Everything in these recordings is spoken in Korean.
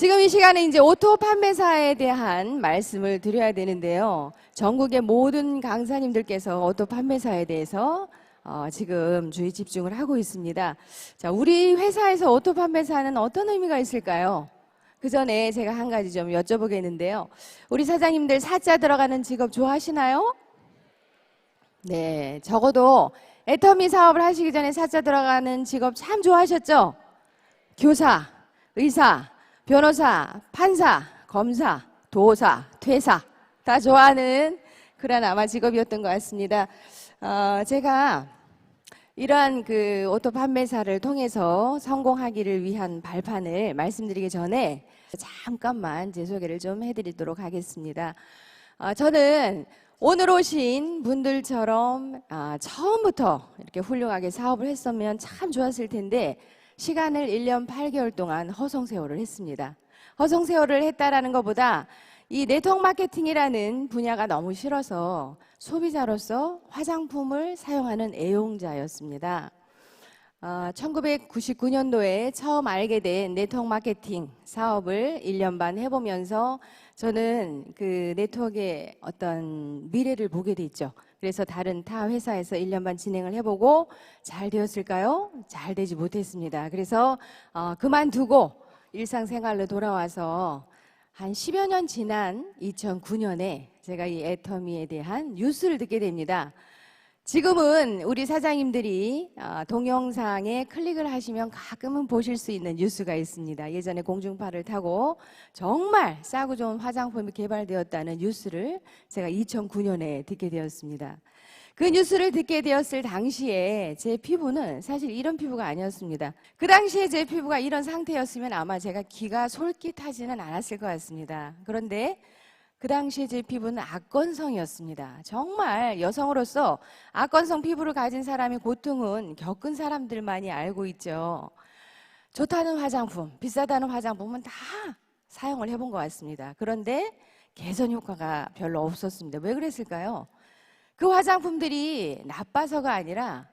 지금 이 시간에 이제 오토 판매사에 대한 말씀을 드려야 되는데요. 전국의 모든 강사님들께서 오토 판매사에 대해서 지금 주의 집중을 하고 있습니다. 자, 우리 회사에서 오토 판매사는 어떤 의미가 있을까요? 그 전에 제가 한 가지 좀 여쭤보겠는데요. 우리 사장님들 사자 들어가는 직업 좋아하시나요? 네, 적어도 애터미 사업을 하시기 전에 사자 들어가는 직업 참 좋아하셨죠? 교사, 의사, 변호사, 판사, 검사, 도사, 퇴사 다 좋아하는 그런 아마 직업이었던 것 같습니다. 제가 이러한 그 오토 판매사를 통해서 성공하기를 위한 발판을 말씀드리기 전에 잠깐만 제 소개를 좀 해드리도록 하겠습니다. 저는 오늘 오신 분들처럼 처음부터 이렇게 훌륭하게 사업을 했으면 참 좋았을 텐데 시간을 1년 8개월 동안 허송세월을 했습니다. 허송세월을 했다라는 것보다 이 네트워크 마케팅이라는 분야가 너무 싫어서 소비자로서 화장품을 사용하는 애용자였습니다. 1999년도에 처음 알게 된 네트워크 마케팅 사업을 1년 반 해보면서 저는 그 네트워크의 어떤 미래를 보게 됐죠. 그래서 다른 타 회사에서 1년 반 진행을 해보고 잘 되었을까요? 잘 되지 못했습니다. 그래서 그만두고 일상생활로 돌아와서 한 10여 년 지난 2009년에 제가 이 애터미에 대한 뉴스를 듣게 됩니다. 지금은 우리 사장님들이 동영상에 클릭을 하시면 가끔은 보실 수 있는 뉴스가 있습니다. 예전에 공중파를 타고 정말 싸고 좋은 화장품이 개발되었다는 뉴스를 제가 2009년에 듣게 되었습니다. 그 뉴스를 듣게 되었을 당시에 제 피부는 사실 이런 피부가 아니었습니다. 그 당시에 제 피부가 이런 상태였으면 아마 제가 기가 솔깃하지는 않았을 것 같습니다. 그런데 그 당시에 제 피부는 악건성이었습니다. 정말 여성으로서 악건성 피부를 가진 사람의 고통은 겪은 사람들만이 알고 있죠. 좋다는 화장품, 비싸다는 화장품은 다 사용을 해본 것 같습니다. 그런데 개선 효과가 별로 없었습니다. 왜 그랬을까요? 그 화장품들이 나빠서가 아니라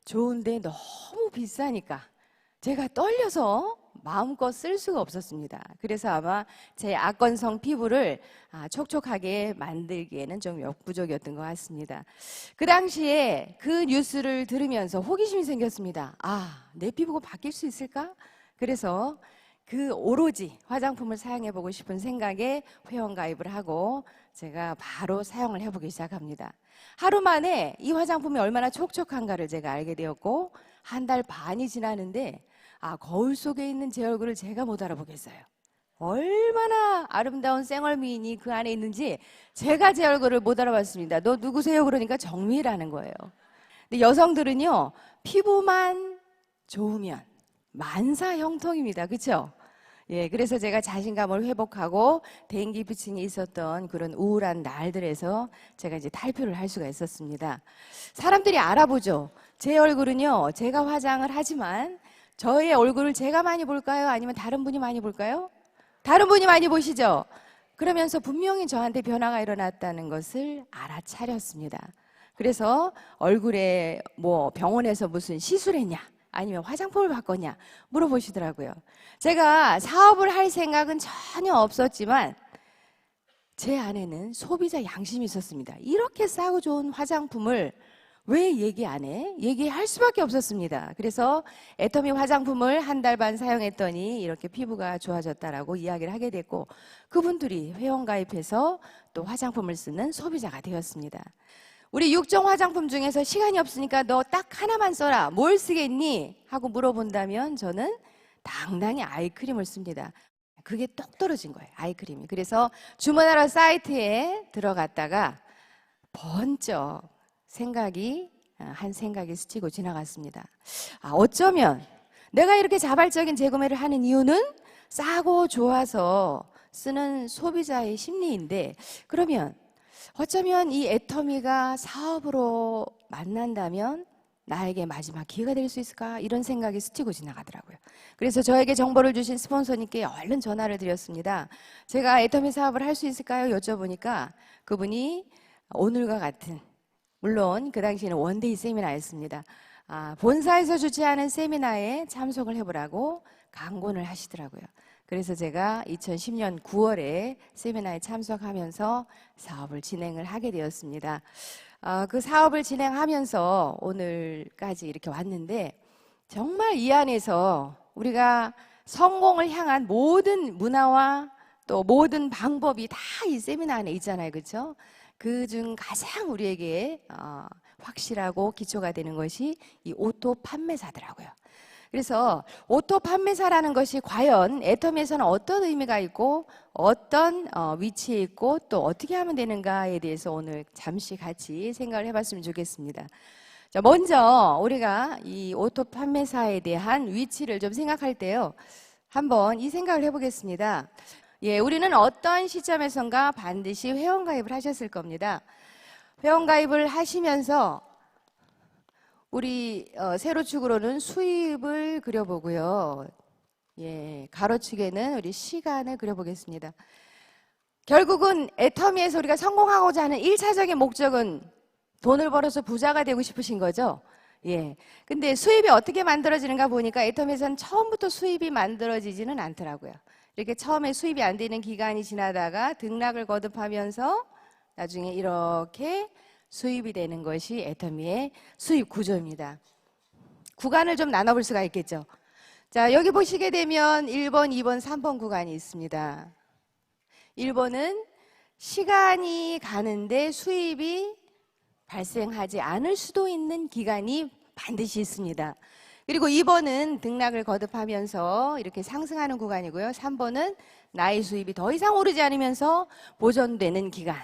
좋은데 너무 비싸니까 제가 떨려서 마음껏 쓸 수가 없었습니다. 그래서 아마 제 악건성 피부를 촉촉하게 만들기에는 좀 역부족이었던 것 같습니다. 그 당시에 그 뉴스를 들으면서 호기심이 생겼습니다. 내 피부가 바뀔 수 있을까? 그래서 그 오로지 화장품을 사용해보고 싶은 생각에 회원가입을 하고 제가 바로 사용을 해보기 시작합니다. 하루 만에 이 화장품이 얼마나 촉촉한가를 제가 알게 되었고 한 달 반이 지나는데 거울 속에 있는 제 얼굴을 제가 못 알아보겠어요. 얼마나 아름다운 쌩얼미인이 그 안에 있는지 제가 제 얼굴을 못 알아봤습니다. 너 누구세요? 그러니까 정미라는 거예요. 근데 여성들은요, 피부만 좋으면 만사 형통입니다. 그렇죠? 예, 그래서 제가 자신감을 회복하고 대인기피증이 있었던 그런 우울한 날들에서 제가 이제 탈피를 할 수가 있었습니다. 사람들이 알아보죠. 제 얼굴은요, 제가 화장을 하지만 저의 얼굴을 제가 많이 볼까요? 아니면 다른 분이 많이 볼까요? 다른 분이 많이 보시죠? 그러면서 분명히 저한테 변화가 일어났다는 것을 알아차렸습니다. 그래서 얼굴에 병원에서 무슨 시술했냐? 아니면 화장품을 바꿨냐 물어보시더라고요. 제가 사업을 할 생각은 전혀 없었지만 제 안에는 소비자 양심이 있었습니다. 이렇게 싸고 좋은 화장품을 왜 얘기 안 해? 얘기할 수밖에 없었습니다. 그래서 애터미 화장품을 한 달 반 사용했더니 이렇게 피부가 좋아졌다라고 이야기를 하게 됐고 그분들이 회원가입해서 또 화장품을 쓰는 소비자가 되었습니다. 우리 6종 화장품 중에서 시간이 없으니까 너 딱 하나만 써라. 뭘 쓰겠니? 하고 물어본다면 저는 당당히 아이크림을 씁니다. 그게 똑 떨어진 거예요. 아이크림이. 그래서 주문하러 사이트에 들어갔다가 번쩍 한 생각이 스치고 지나갔습니다. 어쩌면 내가 이렇게 자발적인 재구매를 하는 이유는 싸고 좋아서 쓰는 소비자의 심리인데 그러면 어쩌면 이 애터미가 사업으로 만난다면 나에게 마지막 기회가 될 수 있을까? 이런 생각이 스치고 지나가더라고요. 그래서 저에게 정보를 주신 스폰서님께 얼른 전화를 드렸습니다. 제가 애터미 사업을 할 수 있을까요? 여쭤보니까 그분이 오늘과 같은 물론 그 당시에는 원데이 세미나였습니다. 본사에서 주최하는 세미나에 참석을 해보라고 강권을 하시더라고요. 그래서 제가 2010년 9월에 세미나에 참석하면서 사업을 진행을 하게 되었습니다. 그 사업을 진행하면서 오늘까지 이렇게 왔는데 정말 이 안에서 우리가 성공을 향한 모든 문화와 또 모든 방법이 다 이 세미나 안에 있잖아요. 그렇죠? 그중 가장 우리에게 확실하고 기초가 되는 것이 이 오토 판매사더라고요. 그래서 오토 판매사라는 것이 과연 애터미에서는 어떤 의미가 있고 어떤 위치에 있고 또 어떻게 하면 되는가에 대해서 오늘 잠시 같이 생각을 해봤으면 좋겠습니다. 자, 먼저 우리가 이 오토 판매사에 대한 위치를 좀 생각할 때요. 한번 이 생각을 해보겠습니다. 예, 우리는 어떤 시점에선가 반드시 회원가입을 하셨을 겁니다. 회원가입을 하시면서 우리 세로축으로는 수입을 그려보고요. 예, 가로축에는 우리 시간을 그려보겠습니다. 결국은 애터미에서 우리가 성공하고자 하는 1차적인 목적은 돈을 벌어서 부자가 되고 싶으신 거죠? 예. 근데 수입이 어떻게 만들어지는가 보니까 애터미에서는 처음부터 수입이 만들어지지는 않더라고요. 이렇게 처음에 수입이 안 되는 기간이 지나다가 등락을 거듭하면서 나중에 이렇게 수입이 되는 것이 애터미의 수입 구조입니다. 구간을 좀 나눠볼 수가 있겠죠. 자, 여기 보시게 되면 1번, 2번, 3번 구간이 있습니다. 1번은 시간이 가는데 수입이 발생하지 않을 수도 있는 기간이 반드시 있습니다. 그리고 2번은 등락을 거듭하면서 이렇게 상승하는 구간이고요. 3번은 나의 수입이 더 이상 오르지 않으면서 보존되는 기간.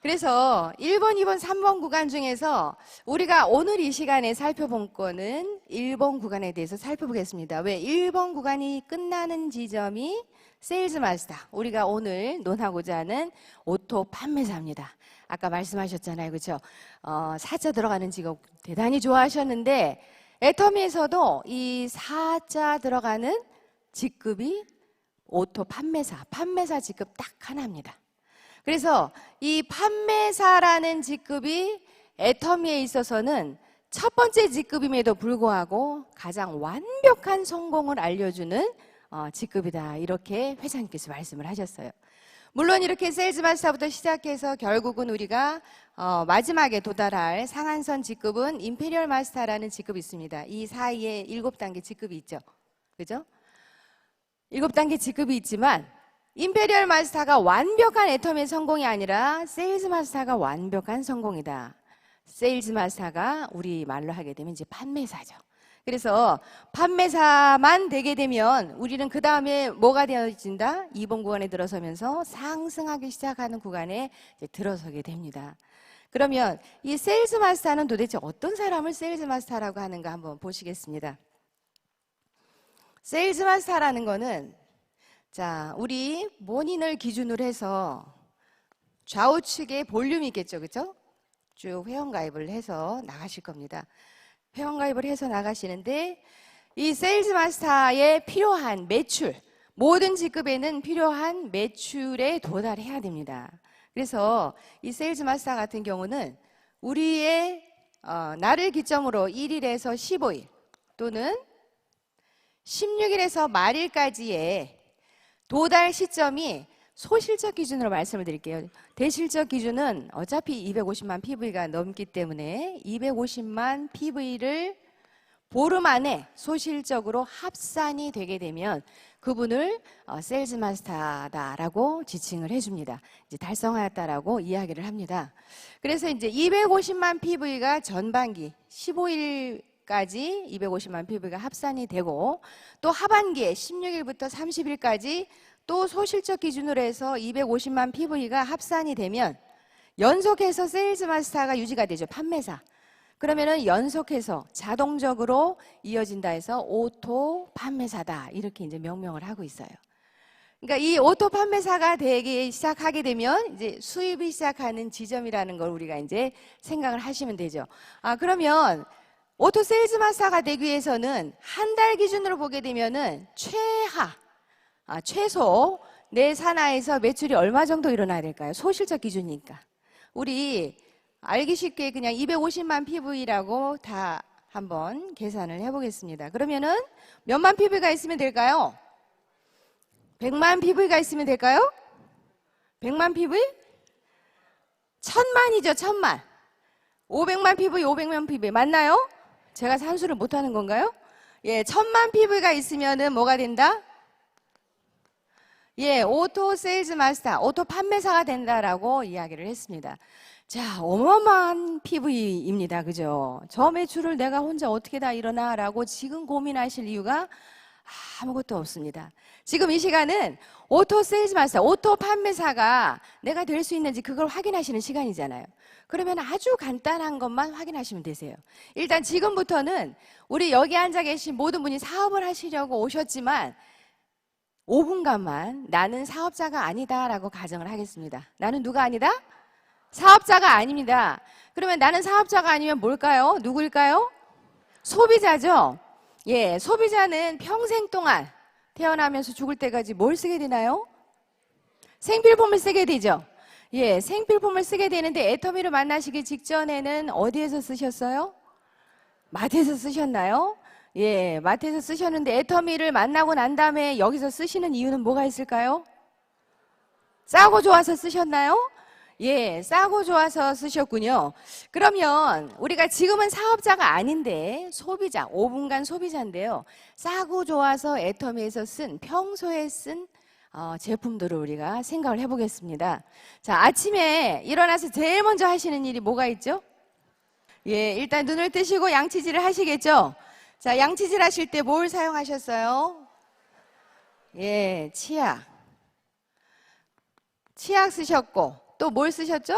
그래서 1번, 2번, 3번 구간 중에서 우리가 오늘 이 시간에 살펴본 거는 1번 구간에 대해서 살펴보겠습니다. 왜? 1번 구간이 끝나는 지점이 세일즈 마스터, 우리가 오늘 논하고자 하는 오토 판매사입니다. 아까 말씀하셨잖아요. 그렇죠? 사자 들어가는 직업 대단히 좋아하셨는데 애터미에서도 이 사자 들어가는 직급이 오토 판매사, 판매사 직급 딱 하나입니다. 그래서 이 판매사라는 직급이 애터미에 있어서는 첫 번째 직급임에도 불구하고 가장 완벽한 성공을 알려주는 직급이다. 이렇게 회장님께서 말씀을 하셨어요. 물론 이렇게 세일즈 마스터부터 시작해서 결국은 우리가 마지막에 도달할 상한선 직급은 임페리얼 마스터라는 직급이 있습니다. 이 사이에 7단계 직급이 있죠. 그죠? 7단계 직급이 있지만 임페리얼 마스터가 완벽한 애터미의 성공이 아니라 세일즈 마스터가 완벽한 성공이다. 세일즈 마스터가 우리 말로 하게 되면 이제 판매사죠. 그래서 판매사만 되게 되면 우리는 그 다음에 뭐가 되어진다? 2번 구간에 들어서면서 상승하기 시작하는 구간에 이제 들어서게 됩니다. 그러면 이 세일즈 마스터는 도대체 어떤 사람을 세일즈 마스터라고 하는가 한번 보시겠습니다. 세일즈 마스터라는 거는 자, 우리 본인을 기준으로 해서 좌우측에 볼륨이 있겠죠. 그죠? 쭉 회원가입을 해서 나가실 겁니다. 회원가입을 해서 나가시는데 이 세일즈 마스터에 필요한 매출, 모든 직급에는 필요한 매출에 도달해야 됩니다. 그래서 이 세일즈 마스터 같은 경우는 우리의 날을 기점으로 1일에서 15일 또는 16일에서 말일까지의 도달 시점이 소실적 기준으로 말씀을 드릴게요. 대실적 기준은 어차피 250만 PV가 넘기 때문에 250만 PV를 보름 안에 소실적으로 합산이 되게 되면 그분을 세일즈 마스터다라고 지칭을 해줍니다. 이제 달성하였다라고 이야기를 합니다. 그래서 이제 250만 PV가 전반기 15일까지 250만 PV가 합산이 되고 또 하반기에 16일부터 30일까지 또 소실적 기준으로 해서 250만 PV가 합산이 되면 연속해서 세일즈 마스터가 유지가 되죠. 판매사. 그러면은 연속해서 자동적으로 이어진다 해서 오토 판매사다. 이렇게 이제 명명을 하고 있어요. 그러니까 이 오토 판매사가 되기 시작하게 되면 이제 수입이 시작하는 지점이라는 걸 우리가 이제 생각을 하시면 되죠. 그러면 오토 세일즈 마스터가 되기 위해서는 한 달 기준으로 보게 되면은 최소 내 산하에서 매출이 얼마 정도 일어나야 될까요? 소실적 기준이니까. 우리 알기 쉽게 그냥 250만 PV라고 다 한번 계산을 해보겠습니다. 그러면은 몇만 PV가 있으면 될까요? 100만 PV가 있으면 될까요? 100만 PV? 1000만이죠, 1000만. 500만 PV, 500만 PV. 맞나요? 제가 산수를 못하는 건가요? 예, 1000만 PV가 있으면은 뭐가 된다? 예, 오토 세일즈 마스터, 오토 판매사가 된다라고 이야기를 했습니다. 자, 어마어마한 PV입니다. 그죠? 저 매출을 내가 혼자 어떻게 다 이러나라고 지금 고민하실 이유가 아무것도 없습니다. 지금 이 시간은 오토 세일즈 마스터, 오토 판매사가 내가 될 수 있는지 그걸 확인하시는 시간이잖아요. 그러면 아주 간단한 것만 확인하시면 되세요. 일단 지금부터는 우리 여기 앉아 계신 모든 분이 사업을 하시려고 오셨지만 5분간만 나는 사업자가 아니다라고 가정을 하겠습니다. 나는 누가 아니다? 사업자가 아닙니다. 그러면 나는 사업자가 아니면 뭘까요? 누구일까요? 소비자죠. 예, 소비자는 평생 동안 태어나면서 죽을 때까지 뭘 쓰게 되나요? 생필품을 쓰게 되죠. 예, 생필품을 쓰게 되는데 애터미를 만나시기 직전에는 어디에서 쓰셨어요? 마트에서 쓰셨나요? 예, 마트에서 쓰셨는데 애터미를 만나고 난 다음에 여기서 쓰시는 이유는 뭐가 있을까요? 싸고 좋아서 쓰셨나요? 예, 싸고 좋아서 쓰셨군요. 그러면 우리가 지금은 사업자가 아닌데 소비자, 5분간 소비자인데요. 싸고 좋아서 애터미에서 쓴, 평소에 쓴 제품들을 우리가 생각을 해보겠습니다. 자, 아침에 일어나서 제일 먼저 하시는 일이 뭐가 있죠? 예, 일단 눈을 뜨시고 양치질을 하시겠죠? 자, 양치질 하실 때 뭘 사용하셨어요? 예, 치약. 치약 쓰셨고, 또 뭘 쓰셨죠?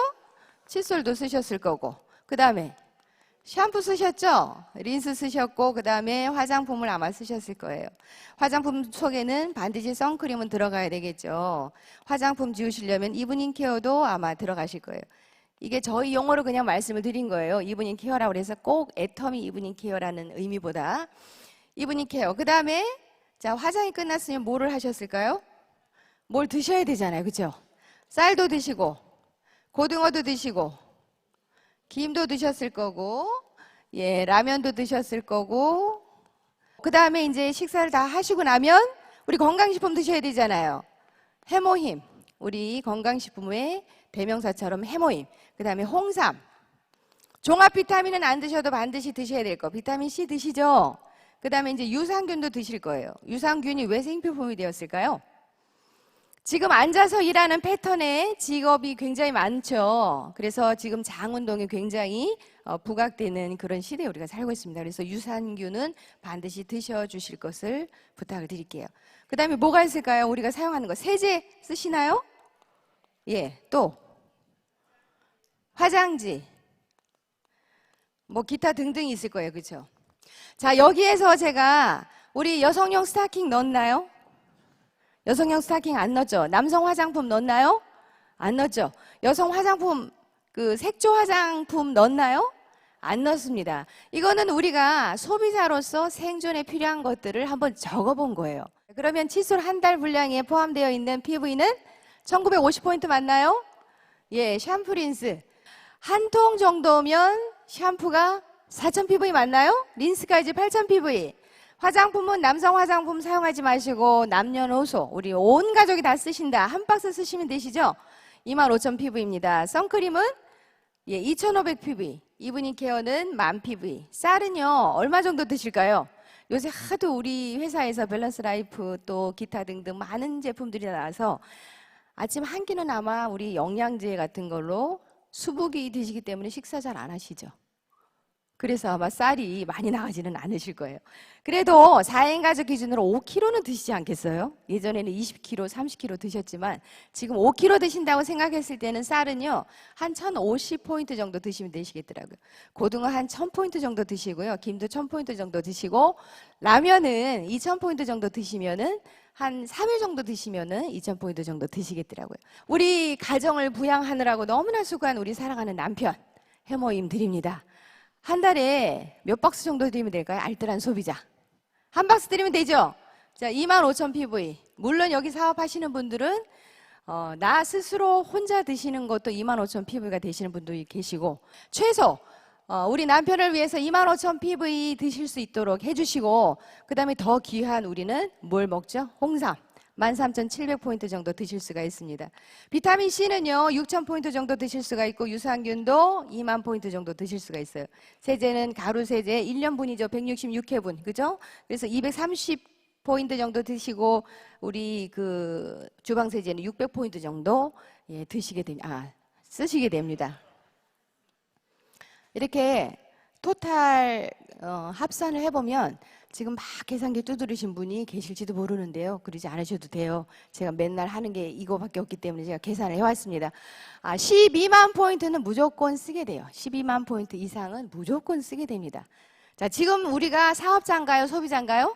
칫솔도 쓰셨을 거고, 그 다음에 샴푸 쓰셨죠? 린스 쓰셨고, 그 다음에 화장품을 아마 쓰셨을 거예요. 화장품 속에는 반드시 선크림은 들어가야 되겠죠. 화장품 지우시려면 이브닝 케어도 아마 들어가실 거예요. 이게 저희 용어로 그냥 말씀을 드린 거예요. 이브닝 케어라고 해서 꼭 애터미 이브닝 케어라는 의미보다 이브닝 케어. 그 다음에 자, 화장이 끝났으면 뭐를 하셨을까요? 뭘 드셔야 되잖아요. 그죠? 쌀도 드시고 고등어도 드시고 김도 드셨을 거고 예, 라면도 드셨을 거고 그 다음에 이제 식사를 다 하시고 나면 우리 건강식품 드셔야 되잖아요. 해모힘. 우리 건강식품의 대명사처럼 해모임, 그 다음에 홍삼, 종합 비타민은 안 드셔도 반드시 드셔야 될 거. 비타민 C 드시죠? 그 다음에 이제 유산균도 드실 거예요. 유산균이 왜 생필품이 되었을까요? 지금 앉아서 일하는 패턴에 직업이 굉장히 많죠. 그래서 지금 장운동이 굉장히 부각되는 그런 시대에 우리가 살고 있습니다. 그래서 유산균은 반드시 드셔주실 것을 부탁을 드릴게요. 그 다음에 뭐가 있을까요? 우리가 사용하는 거. 세제 쓰시나요? 예, 또 화장지, 뭐 기타 등등이 있을 거예요. 그렇죠? 자, 여기에서 제가 우리 여성용 스타킹 넣었나요? 여성용 스타킹 안 넣었죠? 남성 화장품 넣었나요? 안 넣었죠? 여성 화장품, 그 색조 화장품 넣었나요? 안 넣습니다. 이거는 우리가 소비자로서 생존에 필요한 것들을 한번 적어본 거예요. 그러면 칫솔 한 달 분량에 포함되어 있는 PV는 1950포인트 맞나요? 예, 샴푸 린스. 한 통 정도면 샴푸가 4000PV 맞나요? 린스까지 8000PV. 화장품은 남성 화장품 사용하지 마시고 남녀노소 우리 온 가족이 다 쓰신다. 한 박스 쓰시면 되시죠? 25000PV입니다. 선크림은 예, 2500PV. 이브닝 케어는 10,000PV. 쌀은요, 얼마 정도 드실까요? 요새 하도 우리 회사에서 밸런스 라이프 또 기타 등등 많은 제품들이 나와서 아침 한 끼는 아마 우리 영양제 같은 걸로 수북이 드시기 때문에 식사 잘 안 하시죠. 그래서 아마 쌀이 많이 나가지는 않으실 거예요. 그래도 4인 가족 기준으로 5kg는 드시지 않겠어요? 예전에는 20kg, 30kg 드셨지만 지금 5kg 드신다고 생각했을 때는 쌀은요, 한 1050포인트 정도 드시면 되시겠더라고요. 고등어 한 1000포인트 정도 드시고요. 김도 1000포인트 정도 드시고 라면은 2000포인트 정도 드시면은 한 3일 정도 드시면은 2000포인트 정도 드시겠더라고요. 우리 가정을 부양하느라고 너무나 수고한 우리 사랑하는 남편 해모임 드립니다. 한 달에 몇 박스 정도 드리면 될까요? 알뜰한 소비자. 한 박스 드리면 되죠? 자, 25,000PV. 물론 여기 사업하시는 분들은 나 스스로 혼자 드시는 것도 25,000PV가 되시는 분들이 계시고 최소 우리 남편을 위해서 25,000PV 드실 수 있도록 해주시고 그 다음에 더 귀한 우리는 뭘 먹죠? 홍삼. 13,700포인트 정도 드실 수가 있습니다. 비타민 C는요, 6,000포인트 정도 드실 수가 있고, 유산균도 2만 포인트 정도 드실 수가 있어요. 세제는 가루 세제 1년분이죠. 166회분. 그죠? 그래서 230포인트 정도 드시고, 우리 그 주방 세제는 600포인트 정도 쓰시게 됩니다. 이렇게 토탈 합산을 해보면 지금 막 계산기 두드리신 분이 계실지도 모르는데요. 그러지 않으셔도 돼요. 제가 맨날 하는 게 이거밖에 없기 때문에 제가 계산을 해왔습니다. 12만 포인트는 무조건 쓰게 돼요. 12만 포인트 이상은 무조건 쓰게 됩니다. 자, 지금 우리가 사업자인가요? 소비자인가요?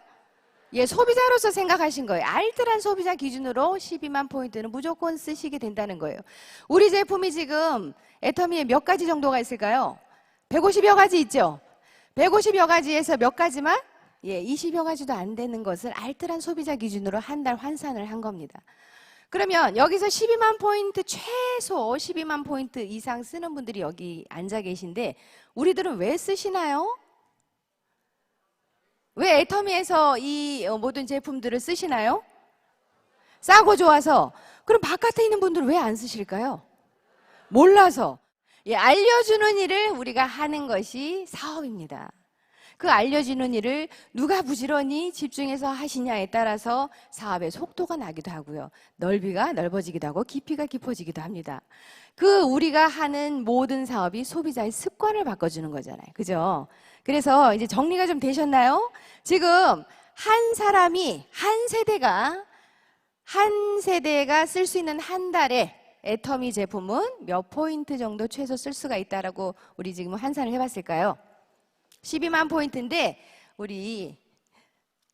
예, 소비자로서 생각하신 거예요. 알뜰한 소비자 기준으로 12만 포인트는 무조건 쓰시게 된다는 거예요. 우리 제품이 지금 애터미에 몇 가지 정도가 있을까요? 150여 가지 있죠? 150여 가지에서 몇 가지만? 20여 가지도 안 되는 것을 알뜰한 소비자 기준으로 한 달 환산을 한 겁니다. 그러면 여기서 12만 포인트, 최소 12만 포인트 이상 쓰는 분들이 여기 앉아 계신데, 우리들은 왜 쓰시나요? 왜 애터미에서 이 모든 제품들을 쓰시나요? 싸고 좋아서. 그럼 바깥에 있는 분들은 왜 안 쓰실까요? 몰라서. 알려주는 일을 우리가 하는 것이 사업입니다. 그 알려주는 일을 누가 부지런히 집중해서 하시냐에 따라서 사업의 속도가 나기도 하고요. 넓이가 넓어지기도 하고 깊이가 깊어지기도 합니다. 그 우리가 하는 모든 사업이 소비자의 습관을 바꿔주는 거잖아요. 그죠? 그래서 이제 정리가 좀 되셨나요? 지금 한 사람이 한 세대가 쓸 수 있는 한 달에 애터미 제품은 몇 포인트 정도 최소 쓸 수가 있다라고 우리 지금 환산을 해봤을까요? 12만 포인트인데 우리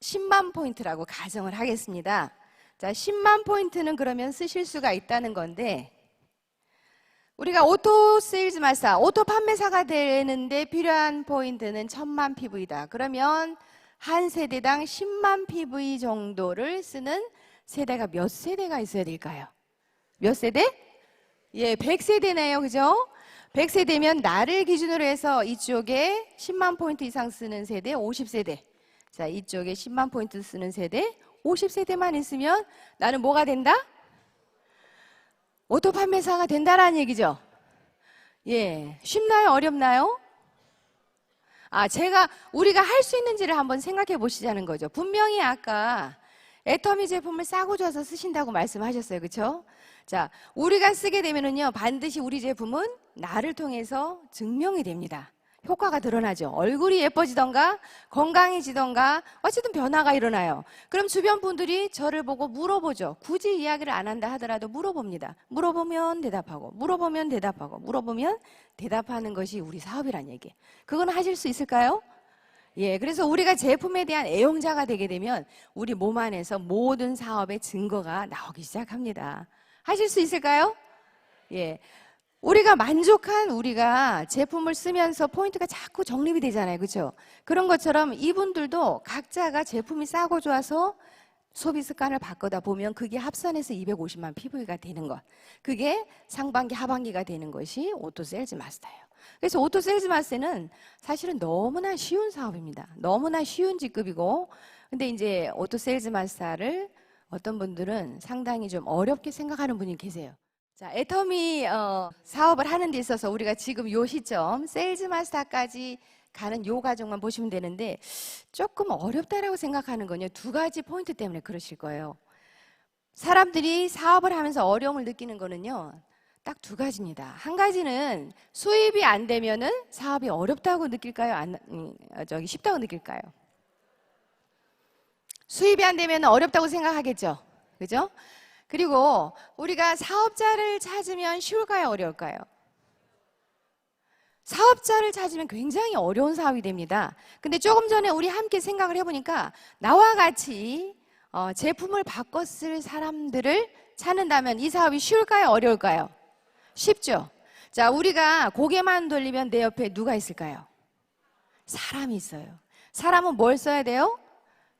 10만 포인트라고 가정을 하겠습니다. 자, 10만 포인트는 그러면 쓰실 수가 있다는 건데, 우리가 오토 세일즈 마스터, 오토 판매사가 되는데 필요한 포인트는 1000만 PV다. 그러면 한 세대당 10만 PV 정도를 쓰는 세대가 몇 세대가 있어야 될까요? 몇 세대? 100세대네요. 그죠? 100세대면 나를 기준으로 해서 이쪽에 10만 포인트 이상 쓰는 세대 50세대. 자, 이쪽에 10만 포인트 쓰는 세대 50세대만 있으면 나는 뭐가 된다? 오토 판매사가 된다라는 얘기죠. 쉽나요? 어렵나요? 우리가 할 수 있는지를 한번 생각해 보시자는 거죠. 분명히 아까 애터미 제품을 싸고 줘서 쓰신다고 말씀하셨어요. 그렇죠? 자, 우리가 쓰게 되면은요, 반드시 우리 제품은 나를 통해서 증명이 됩니다. 효과가 드러나죠. 얼굴이 예뻐지던가 건강해지던가 어쨌든 변화가 일어나요. 그럼 주변 분들이 저를 보고 물어보죠. 굳이 이야기를 안 한다 하더라도 물어봅니다. 물어보면 대답하고, 물어보면 대답하고, 물어보면 대답하는 것이 우리 사업이란 얘기예요. 그건 하실 수 있을까요? 그래서 우리가 제품에 대한 애용자가 되게 되면 우리 몸 안에서 모든 사업의 증거가 나오기 시작합니다. 하실 수 있을까요? 우리가 만족한 우리가 제품을 쓰면서 포인트가 자꾸 적립이 되잖아요. 그렇죠? 그런 것처럼 이분들도 각자가 제품이 싸고 좋아서 소비 습관을 바꾸다 보면 그게 합산해서 250만 PV가 되는 것. 그게 상반기, 하반기가 되는 것이 오토 세일즈 마스터예요. 그래서 오토 세일즈 마스터는 사실은 너무나 쉬운 사업입니다. 너무나 쉬운 직급이고, 근데 이제 오토 세일즈 마스터를 어떤 분들은 상당히 좀 어렵게 생각하는 분이 계세요. 자, 애터미 사업을 하는 데 있어서 우리가 지금 요 시점 세일즈 마스터까지 가는 요 과정만 보시면 되는데, 조금 어렵다라고 생각하는 건요, 두 가지 포인트 때문에 그러실 거예요. 사람들이 사업을 하면서 어려움을 느끼는 거는요, 딱 두 가지입니다. 한 가지는 수입이 안 되면은 사업이 어렵다고 느낄까요? 쉽다고 느낄까요? 수입이 안 되면 어렵다고 생각하겠죠. 그죠? 그리고 우리가 사업자를 찾으면 쉬울까요? 어려울까요? 사업자를 찾으면 굉장히 어려운 사업이 됩니다. 근데 조금 전에 우리 함께 생각을 해보니까 나와 같이 제품을 바꿔 쓸 사람들을 찾는다면 이 사업이 쉬울까요? 어려울까요? 쉽죠? 자, 우리가 고개만 돌리면 내 옆에 누가 있을까요? 사람이 있어요. 사람은 뭘 써야 돼요?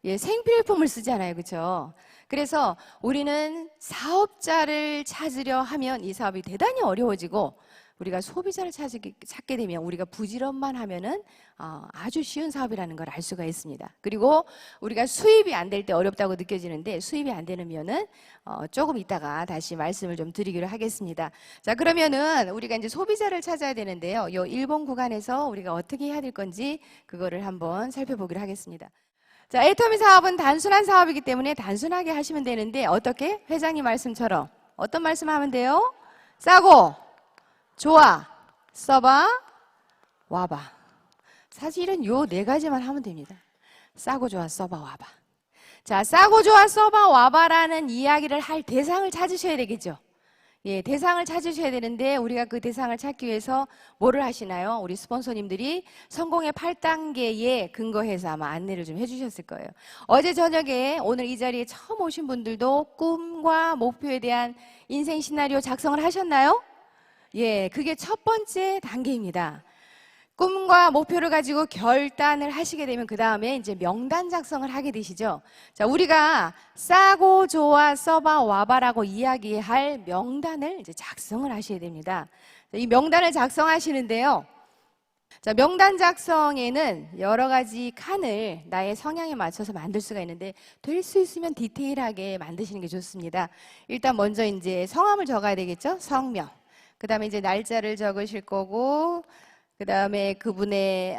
생필품을 쓰잖아요. 그렇죠? 그래서 우리는 사업자를 찾으려 하면 이 사업이 대단히 어려워지고, 우리가 소비자를 찾게 되면 우리가 부지런만 하면은 아주 쉬운 사업이라는 걸 알 수가 있습니다. 그리고 우리가 수입이 안 될 때 어렵다고 느껴지는데 수입이 안 되면은 조금 이따가 다시 말씀을 좀 드리기로 하겠습니다. 자, 그러면은 우리가 이제 소비자를 찾아야 되는데요. 요 1번 구간에서 우리가 어떻게 해야 될 건지 그거를 한번 살펴보기로 하겠습니다. 자, 애터미 사업은 단순한 사업이기 때문에 단순하게 하시면 되는데 어떻게? 회장님 말씀처럼 어떤 말씀하면 돼요? 싸고 좋아 써봐 와봐. 사실은 요 네 가지만 하면 됩니다. 싸고 좋아 써봐 와봐. 자, 싸고 좋아 써봐 와봐라는 이야기를 할 대상을 찾으셔야 되겠죠. 예, 대상을 찾으셔야 되는데 우리가 그 대상을 찾기 위해서 뭐를 하시나요? 우리 스폰서님들이 성공의 8단계에 근거해서 아마 안내를 좀 해주셨을 거예요. 어제 저녁에 오늘 이 자리에 처음 오신 분들도 꿈과 목표에 대한 인생 시나리오 작성을 하셨나요? 예, 그게 첫 번째 단계입니다. 꿈과 목표를 가지고 결단을 하시게 되면 그 다음에 이제 명단 작성을 하게 되시죠. 자, 우리가 싸고 좋아 써봐 와봐라고 이야기할 명단을 이제 작성을 하셔야 됩니다. 자, 이 명단을 작성하시는데요. 자, 명단 작성에는 여러 가지 칸을 나의 성향에 맞춰서 만들 수가 있는데 될 수 있으면 디테일하게 만드시는 게 좋습니다. 일단 먼저 이제 성함을 적어야 되겠죠. 성명. 그 다음에 이제 날짜를 적으실 거고, 그 다음에 그분의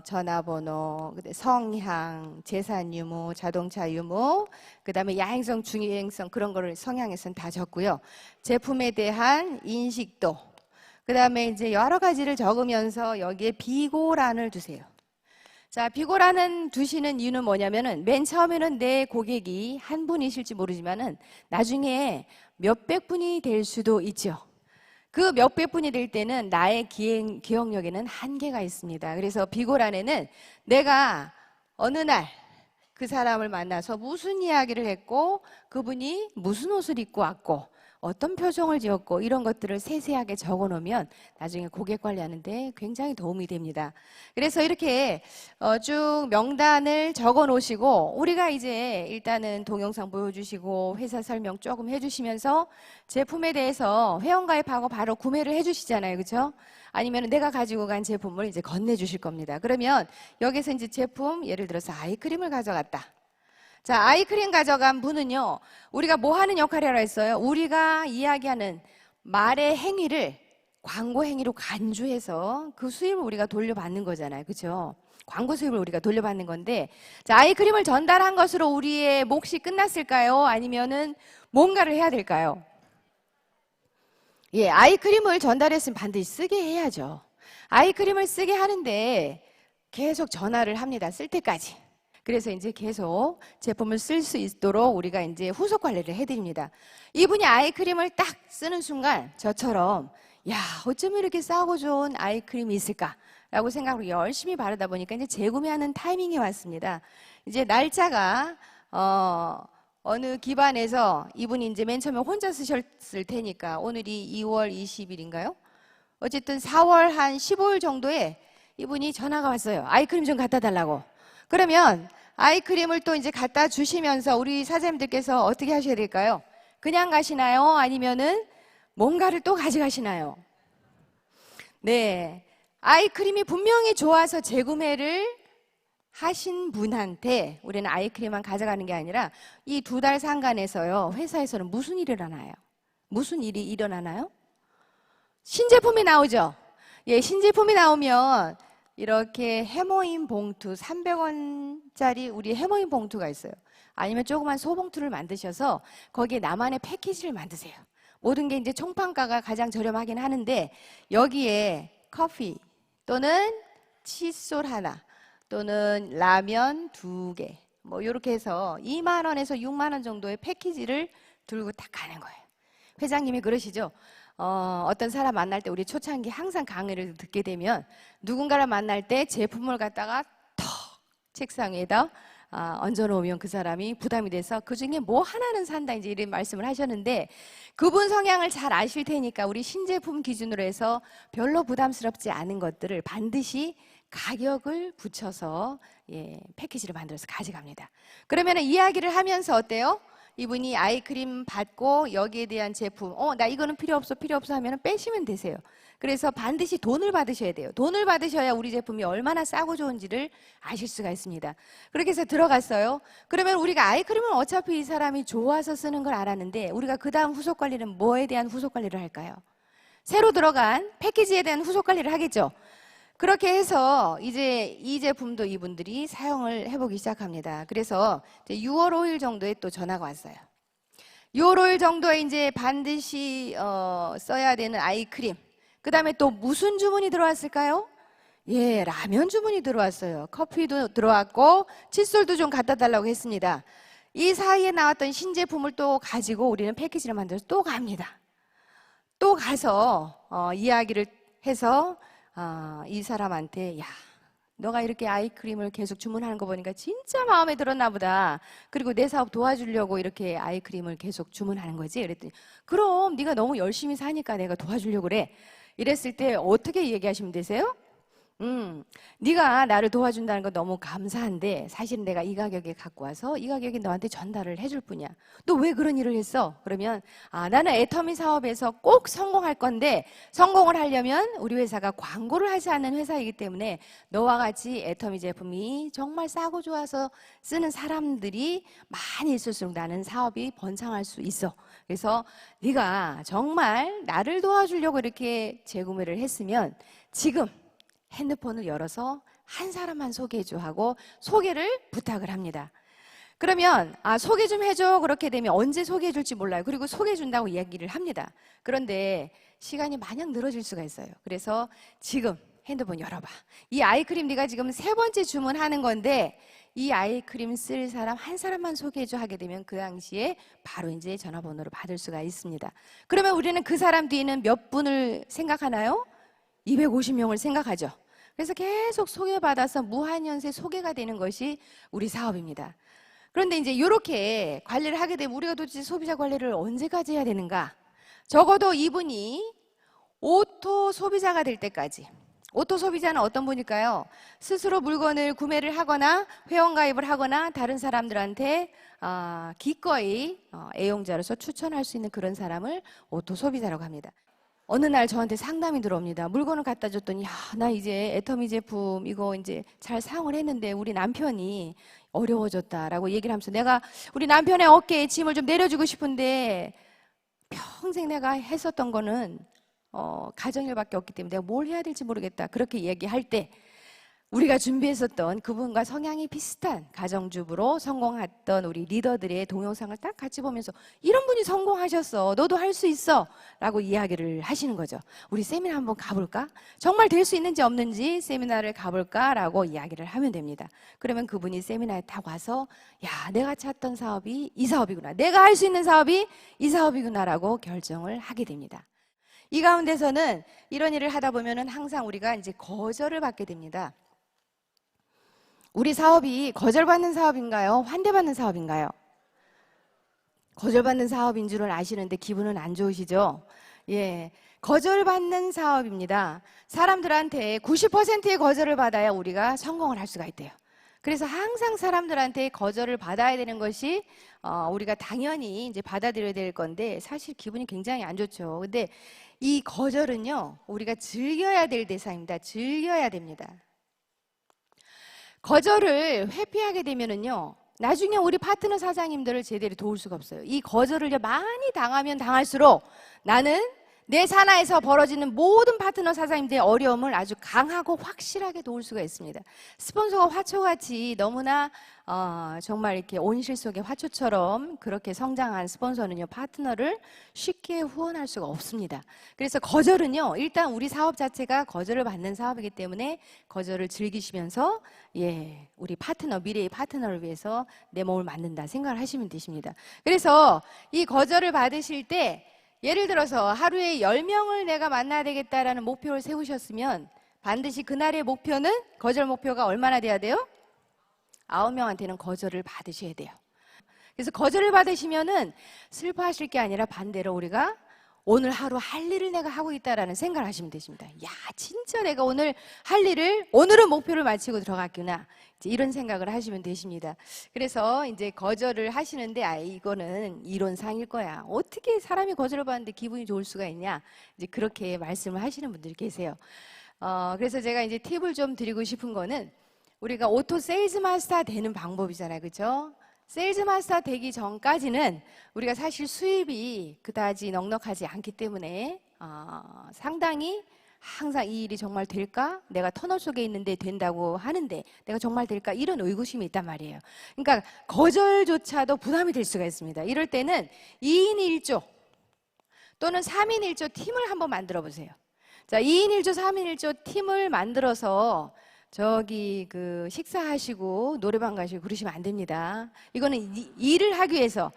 전화번호, 성향, 재산 유무, 자동차 유무, 그 다음에 야행성, 중요행성 그런 거를 성향에서는 다 적고요. 제품에 대한 인식도, 그 다음에 이제 여러 가지를 적으면서 여기에 비고란을 두세요. 자, 비고란은 두시는 이유는 뭐냐면은 맨 처음에는 내 고객이 한 분이실지 모르지만은 나중에 몇백 분이 될 수도 있죠. 그 몇백 분이 될 때는 나의 기억력에는 한계가 있습니다. 그래서 비고란에는 내가 어느 날 그 사람을 만나서 무슨 이야기를 했고 그분이 무슨 옷을 입고 왔고 어떤 표정을 지었고 이런 것들을 세세하게 적어 놓으면 나중에 고객 관리하는데 굉장히 도움이 됩니다. 그래서 이렇게 쭉 명단을 적어 놓으시고 우리가 이제 일단은 동영상 보여주시고 회사 설명 조금 해주시면서 제품에 대해서 회원가입하고 바로 구매를 해주시잖아요. 그렇죠? 아니면 내가 가지고 간 제품을 이제 건네주실 겁니다. 그러면 여기서 이제 제품 예를 들어서 아이크림을 가져갔다. 자, 아이크림 가져간 분은요, 우리가 뭐 하는 역할이라고 했어요? 우리가 이야기하는 말의 행위를 광고 행위로 간주해서 그 수입을 우리가 돌려받는 거잖아요. 그죠? 광고 수입을 우리가 돌려받는 건데, 자, 아이크림을 전달한 것으로 우리의 몫이 끝났을까요? 아니면은 뭔가를 해야 될까요? 예, 아이크림을 전달했으면 반드시 쓰게 해야죠. 아이크림을 쓰게 하는데 계속 전화를 합니다. 쓸 때까지. 그래서 이제 계속 제품을 쓸 수 있도록 우리가 이제 후속 관리를 해드립니다. 이분이 아이크림을 딱 쓰는 순간 저처럼 야, 어쩜 이렇게 싸고 좋은 아이크림이 있을까? 라고 생각으로 열심히 바르다 보니까 이제 재구매하는 타이밍이 왔습니다. 이제 날짜가 어느 기반에서 이분이 이제 맨 처음에 혼자 쓰셨을 테니까 오늘이 2월 20일인가요? 어쨌든 4월 한 15일 정도에 이분이 전화가 왔어요. 아이크림 좀 갖다 달라고. 그러면 아이크림을 또 이제 갖다 주시면서 우리 사장님들께서 어떻게 하셔야 될까요? 그냥 가시나요? 아니면은 뭔가를 또 가져가시나요? 네. 아이크림이 분명히 좋아서 재구매를 하신 분한테 우리는 아이크림만 가져가는 게 아니라 이 2달 상간에서요, 회사에서는 무슨 일이 일어나요? 무슨 일이 일어나나요? 신제품이 나오죠? 예, 신제품이 나오면 이렇게 해모임 봉투 300원짜리 우리 해모임 봉투가 있어요. 아니면 조그만 소봉투를 만드셔서 거기에 나만의 패키지를 만드세요. 모든 게 이제 총판가가 가장 저렴하긴 하는데 여기에 커피 또는 칫솔 하나 또는 라면 2개 뭐 이렇게 해서 2만 원에서 6만 원 정도의 패키지를 들고 딱 가는 거예요. 회장님이 그러시죠. 어떤 사람 만날 때 우리 초창기 항상 강의를 듣게 되면 누군가를 만날 때 제품을 갖다가 턱 책상 위에다 얹어놓으면 그 사람이 부담이 돼서 그 중에 뭐 하나는 산다 이제 이런 말씀을 하셨는데 그분 성향을 잘 아실 테니까 우리 신제품 기준으로 해서 별로 부담스럽지 않은 것들을 반드시 가격을 붙여서 예, 패키지를 만들어서 가져갑니다. 그러면 이야기를 하면서 어때요? 이분이 아이크림 받고 여기에 대한 제품 나 이거는 필요 없어 하면 빼시면 되세요. 그래서 반드시 돈을 받으셔야 돼요. 돈을 받으셔야 우리 제품이 얼마나 싸고 좋은지를 아실 수가 있습니다. 그렇게 해서 들어갔어요. 그러면 우리가 아이크림은 어차피 이 사람이 좋아서 쓰는 걸 알았는데 우리가 그 다음 후속 관리는 뭐에 대한 후속 관리를 할까요? 새로 들어간 패키지에 대한 후속 관리를 하겠죠. 그렇게 해서 이제 이 제품도 이분들이 사용을 해보기 시작합니다. 그래서 6월 5일 정도에 또 전화가 왔어요. 6월 5일 정도에 이제 반드시 써야 되는 아이크림. 그 다음에 또 무슨 주문이 들어왔을까요? 예, 라면 주문이 들어왔어요. 커피도 들어왔고 칫솔도 좀 갖다 달라고 했습니다. 이 사이에 나왔던 신제품을 또 가지고 우리는 패키지를 만들어서 또 갑니다. 또 가서 이야기를 해서 이 사람한테 야, 너가 이렇게 아이크림을 계속 주문하는 거 보니까 진짜 마음에 들었나 보다. 그리고 내 사업 도와주려고 이렇게 아이크림을 계속 주문하는 거지. 그랬더니 그럼 네가 너무 열심히 사니까 내가 도와주려고 그래. 이랬을 때 어떻게 얘기하시면 되세요? 네가 나를 도와준다는 건 너무 감사한데 사실은 내가 이 가격에 갖고 와서 이 가격에 너한테 전달을 해줄 뿐이야. 너 왜 그런 일을 했어? 그러면 나는 애터미 사업에서 꼭 성공할 건데 성공을 하려면 우리 회사가 광고를 하지 않는 회사이기 때문에 너와 같이 애터미 제품이 정말 싸고 좋아서 쓰는 사람들이 많이 있을수록 나는 사업이 번창할 수 있어. 그래서 네가 정말 나를 도와주려고 이렇게 재구매를 했으면 지금 핸드폰을 열어서 한 사람만 소개해줘 하고 소개를 부탁을 합니다. 그러면 소개 좀 해줘. 그렇게 되면 언제 소개해줄지 몰라요. 그리고 소개해준다고 이야기를 합니다. 그런데 시간이 마냥 늘어질 수가 있어요. 그래서 지금 핸드폰 열어봐. 이 아이크림 네가 지금 3번째 주문하는 건데 이 아이크림 쓸 사람 한 사람만 소개해줘 하게 되면 그 당시에 바로 이제 전화번호를 받을 수가 있습니다. 그러면 우리는 그 사람 뒤에는 몇 분을 생각하나요? 250명을 생각하죠. 그래서 계속 소개받아서 무한연세 소개가 되는 것이 우리 사업입니다. 그런데 이제 이렇게 관리를 하게 되면 우리가 도대체 소비자 관리를 언제까지 해야 되는가? 적어도 이분이 오토 소비자가 될 때까지. 오토 소비자는 어떤 분일까요? 스스로 물건을 구매를 하거나 회원가입을 하거나 다른 사람들한테 기꺼이 애용자로서 추천할 수 있는 그런 사람을 오토 소비자라고 합니다. 어느 날 저한테 상담이 들어옵니다. 물건을 갖다 줬더니 나 이제 애터미 제품 이거 이제 잘 사용을 했는데 우리 남편이 어려워졌다라고 얘기를 하면서 내가 우리 남편의 어깨에 짐을 좀 내려주고 싶은데 평생 내가 했었던 거는 가정일밖에 없기 때문에 내가 뭘 해야 될지 모르겠다. 그렇게 얘기할 때 우리가 준비했었던 그분과 성향이 비슷한 가정주부로 성공했던 우리 리더들의 동영상을 딱 같이 보면서 이런 분이 성공하셨어. 너도 할 수 있어. 라고 이야기를 하시는 거죠. 우리 세미나 한번 가볼까? 정말 될 수 있는지 없는지 세미나를 가볼까? 라고 이야기를 하면 됩니다. 그러면 그분이 세미나에 딱 와서 야, 내가 찾던 사업이 이 사업이구나. 내가 할 수 있는 사업이 이 사업이구나. 라고 결정을 하게 됩니다. 이 가운데서는 이런 일을 하다 보면은 항상 우리가 이제 거절을 받게 됩니다. 우리 사업이 거절받는 사업인가요? 환대받는 사업인가요? 거절받는 사업인 줄은 아시는데 기분은 안 좋으시죠? 예, 거절받는 사업입니다. 사람들한테 90%의 거절을 받아야 우리가 성공을 할 수가 있대요. 그래서 항상 사람들한테 거절을 받아야 되는 것이 우리가 당연히 이제 받아들여야 될 건데 사실 기분이 굉장히 안 좋죠. 근데 이 거절은요, 우리가 즐겨야 될 대상입니다. 즐겨야 됩니다. 거절을 회피하게 되면은요, 나중에 우리 파트너 사장님들을 제대로 도울 수가 없어요. 이 거절을 많이 당하면 당할수록 나는 내 산하에서 벌어지는 모든 파트너 사장님들의 어려움을 아주 강하고 확실하게 도울 수가 있습니다. 스폰서가 화초같이 너무나 정말 이렇게 온실 속의 화초처럼 그렇게 성장한 스폰서는요, 파트너를 쉽게 후원할 수가 없습니다. 그래서 거절은요, 일단 우리 사업 자체가 거절을 받는 사업이기 때문에 거절을 즐기시면서 우리 파트너, 미래의 파트너를 위해서 내 몸을 만든다 생각을 하시면 되십니다. 그래서 이 거절을 받으실 때 예를 들어서 하루에 10명을 내가 만나야 되겠다라는 목표를 세우셨으면 반드시 그날의 목표는 거절 목표가 얼마나 돼야 돼요? 9명한테는 거절을 받으셔야 돼요. 그래서 거절을 받으시면은 슬퍼하실 게 아니라 반대로 우리가 오늘 하루 할 일을 내가 하고 있다라는 생각을 하시면 되십니다. 야, 진짜 내가 오늘 할 일을, 오늘은 목표를 마치고 들어갔구나. 이제 이런 생각을 하시면 되십니다. 그래서 이제 거절을 하시는데, 이거는 이론상일 거야. 어떻게 사람이 거절을 받는데 기분이 좋을 수가 있냐. 이제 그렇게 말씀을 하시는 분들이 계세요. 그래서 제가 이제 팁을 좀 드리고 싶은 거는, 우리가 오토 세일즈 마스터 되는 방법이잖아요. 그죠? 세일즈 마스터 되기 전까지는 우리가 사실 수입이 그다지 넉넉하지 않기 때문에 상당히 항상 이 일이 정말 될까? 내가 터널 속에 있는데 된다고 하는데 내가 정말 될까? 이런 의구심이 있단 말이에요. 그러니까 거절조차도 부담이 될 수가 있습니다. 이럴 때는 2인 1조 또는 3인 1조 팀을 한번 만들어 보세요. 자, 2인 1조, 3인 1조 팀을 만들어서 저기 식사하시고 노래방 가시고 그러시면 안 됩니다. 이거는 일을 하기 위해서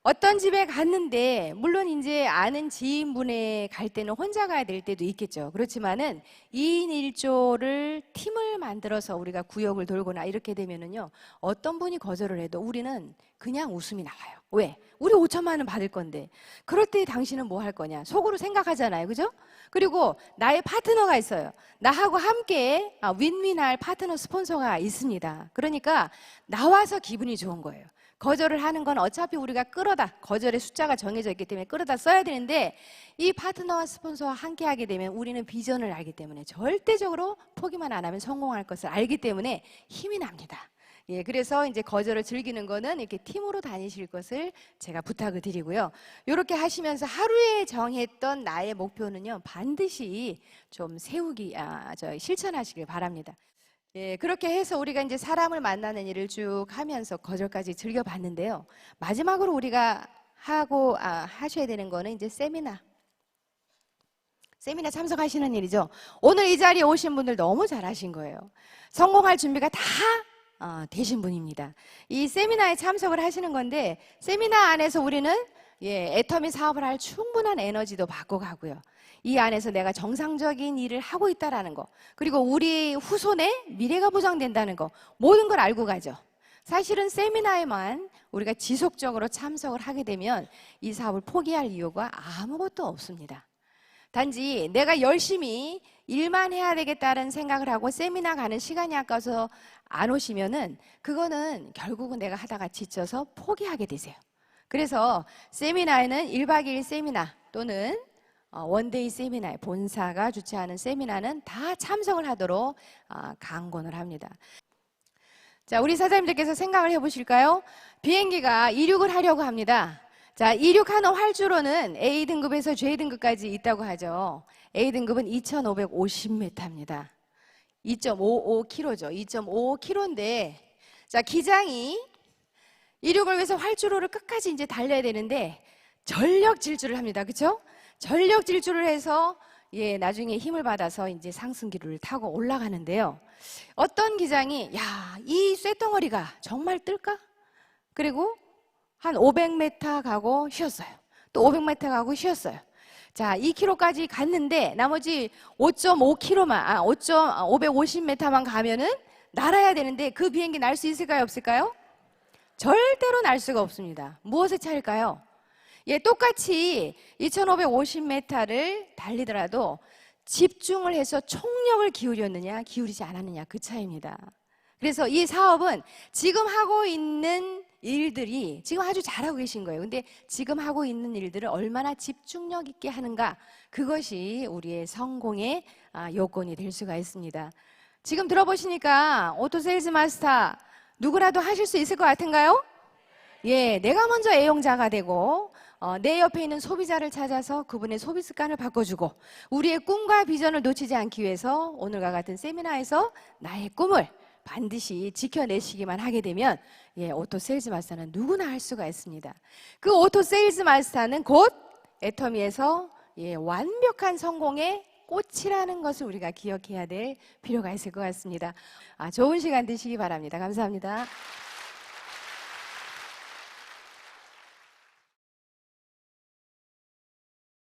어떤 집에 갔는데, 물론 이제 아는 지인분에 갈 때는 혼자 가야 될 때도 있겠죠. 그렇지만은 2인 1조를 팀을 만들어서 우리가 구역을 돌거나 이렇게 되면은요, 어떤 분이 거절을 해도 우리는 그냥 웃음이 나와요. 왜? 우리 5천만 원 받을 건데. 그럴 때 당신은 뭐 할 거냐? 속으로 생각하잖아요. 그죠? 그리고 나의 파트너가 있어요. 나하고 함께 윈윈할 파트너 스폰서가 있습니다. 그러니까 나와서 기분이 좋은 거예요. 거절을 하는 건 어차피 우리가 끌어다, 거절의 숫자가 정해져 있기 때문에 끌어다 써야 되는데, 이 파트너와 스폰서와 함께 하게 되면 우리는 비전을 알기 때문에 절대적으로 포기만 안 하면 성공할 것을 알기 때문에 힘이 납니다. 예, 그래서 이제 거절을 즐기는 거는 이렇게 팀으로 다니실 것을 제가 부탁을 드리고요. 이렇게 하시면서 하루에 정했던 나의 목표는요, 반드시 좀 실천하시길 바랍니다. 예, 그렇게 해서 우리가 이제 사람을 만나는 일을 쭉 하면서 거절까지 즐겨봤는데요. 마지막으로 우리가 하셔야 되는 거는 이제 세미나 참석하시는 일이죠. 오늘 이 자리에 오신 분들 너무 잘하신 거예요. 성공할 준비가 다 되신 분입니다. 이 세미나에 참석을 하시는 건데, 세미나 안에서 우리는 애터미 사업을 할 충분한 에너지도 받고 가고요. 이 안에서 내가 정상적인 일을 하고 있다는 거, 그리고 우리 후손의 미래가 보장된다는 거, 모든 걸 알고 가죠. 사실은 세미나에만 우리가 지속적으로 참석을 하게 되면 이 사업을 포기할 이유가 아무것도 없습니다. 단지 내가 열심히 일만 해야 되겠다는 생각을 하고 세미나 가는 시간이 아까워서 안 오시면은, 그거는 결국은 내가 하다가 지쳐서 포기하게 되세요. 그래서 세미나에는 1박 2일 세미나 또는 원데이 세미나, 본사가 주최하는 세미나는 다 참석을 하도록 강권을 합니다. 자, 우리 사장님들께서 생각을 해보실까요? 비행기가 이륙을 하려고 합니다. 자, 이륙하는 활주로는 A등급에서 J등급까지 있다고 하죠. A등급은 2,550m입니다. 2.55km죠. 2.55km인데, 자, 기장이 이륙을 위해서 활주로를 끝까지 이제 달려야 되는데 전력 질주를 합니다. 그렇죠? 전력 질주를 해서 나중에 힘을 받아서 이제 상승기를 타고 올라가는데요. 어떤 기장이 이 쇳덩어리가 정말 뜰까? 그리고 한 500m 가고 쉬었어요. 또 500m 가고 쉬었어요. 자, 2km까지 갔는데 나머지 5.5km만 550m만 가면은 날아야 되는데, 그 비행기 날 수 있을까요, 없을까요? 절대로 날 수가 없습니다. 무엇에 차일까요? 똑같이 2,550m를 달리더라도 집중을 해서 총력을 기울였느냐, 기울이지 않았느냐, 그 차이입니다. 그래서 이 사업은 지금 하고 있는 일들이 지금 아주 잘하고 계신 거예요. 근데 지금 하고 있는 일들을 얼마나 집중력 있게 하는가, 그것이 우리의 성공의 요건이 될 수가 있습니다. 지금 들어보시니까 오토 세일즈 마스터 누구라도 하실 수 있을 것 같은가요? 내가 먼저 애용자가 되고 내 옆에 있는 소비자를 찾아서 그분의 소비 습관을 바꿔주고, 우리의 꿈과 비전을 놓치지 않기 위해서 오늘과 같은 세미나에서 나의 꿈을 반드시 지켜내시기만 하게 되면 오토 세일즈 마스터는 누구나 할 수가 있습니다. 그 오토 세일즈 마스터는 곧 애터미에서 완벽한 성공의 꽃이라는 것을 우리가 기억해야 될 필요가 있을 것 같습니다. 좋은 시간 되시기 바랍니다. 감사합니다.